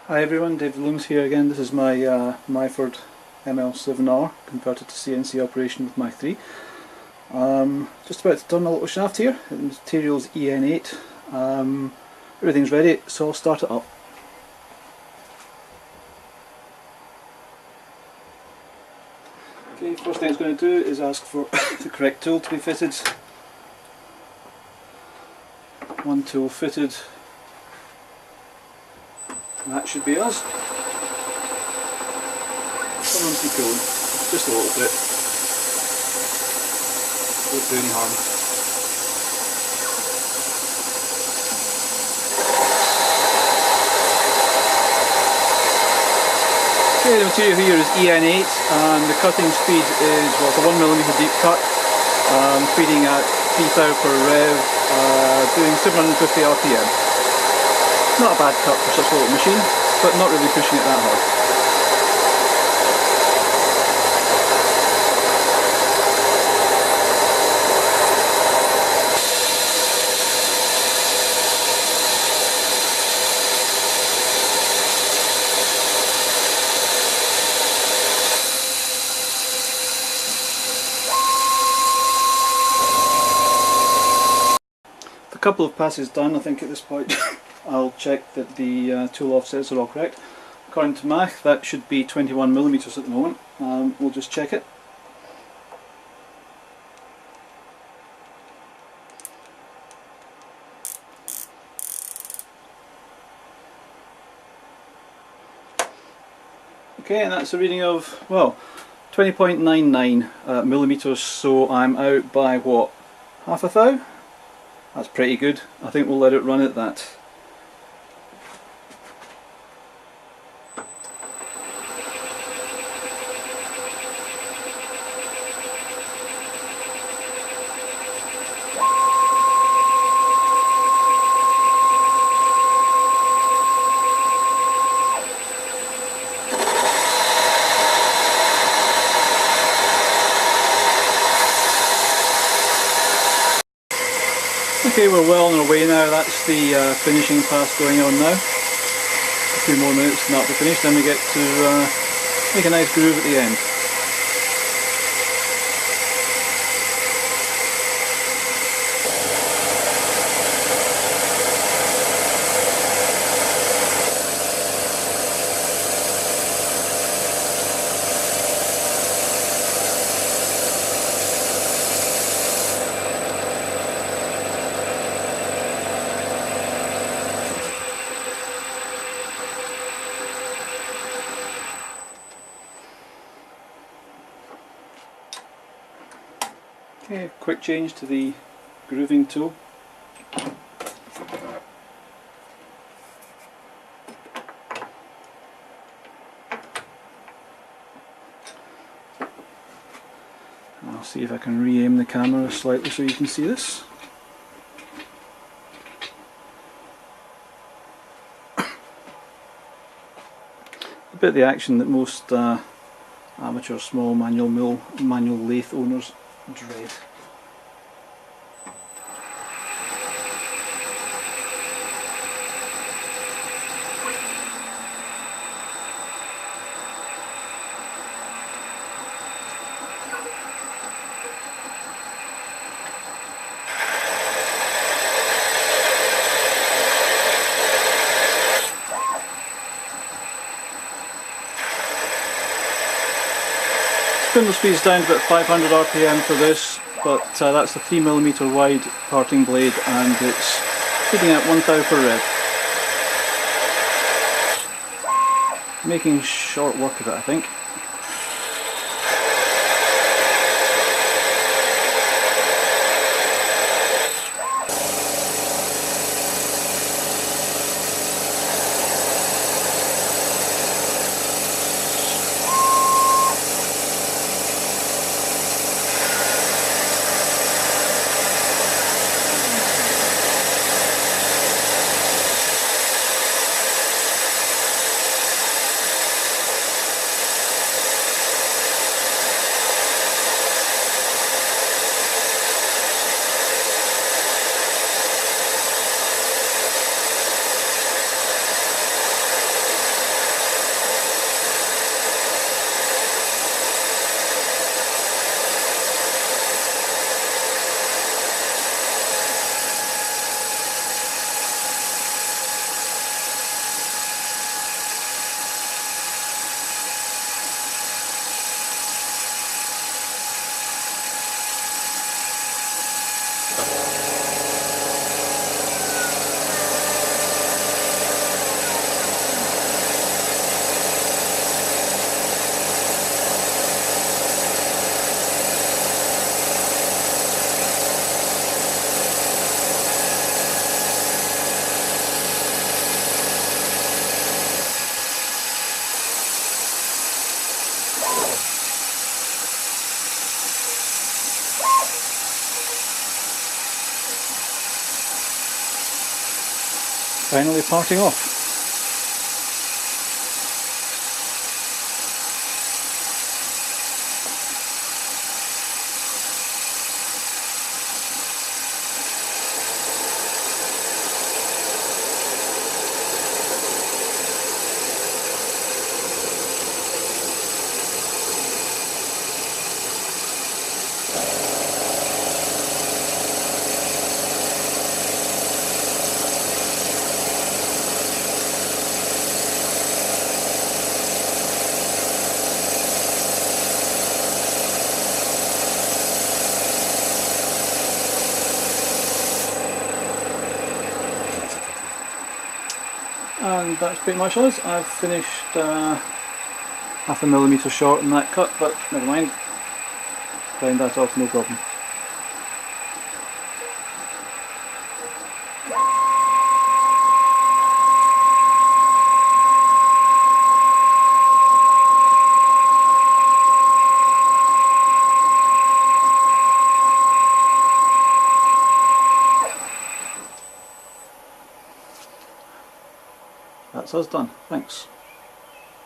Hi everyone, David Looms here again. This is my Myford ML7R converted to CNC operation with Mach 3. Just about to turn a little shaft here. The material's EN8. Everything's ready, so I'll start it up. Okay, first thing it's going to do is ask for the correct tool to be fitted. One tool fitted. And that should be us. Come on, keep going. Just a little bit. Won't do any harm. Okay, the material here is EN8 and the cutting speed is, well, it's a 1mm deep cut, feeding at 3 thou per rev, doing 750 RPM. Not a bad cut for such a little machine, but not really pushing it that hard. A couple of passes done, I think at this point. I'll check that the tool offsets are all correct. According to Mach, that should be 21mm at the moment. We'll just check it. Okay, and that's a reading of, well, 20.99 millimeters, so I'm out by what, half a thou? That's pretty good. I think we'll let it run at that. Okay, we're well on our way now. That's the finishing pass going on now. A few more minutes and that'll be finished, then we get to make a nice groove at the end. Okay, quick change to the grooving tool. I'll see if I can re-aim the camera slightly so you can see this. A bit of the action that most amateur small manual lathe owners dread. Spindle speed is down to about 500 RPM for this, but that's a 3mm wide parting blade and it's feeding at 1 thou per rev. Making short work of it, I think. finally parting off. And that's pretty much us. I've finished half a millimetre short in that cut, but never mind. Round that off, no problem. That's us done. Thanks.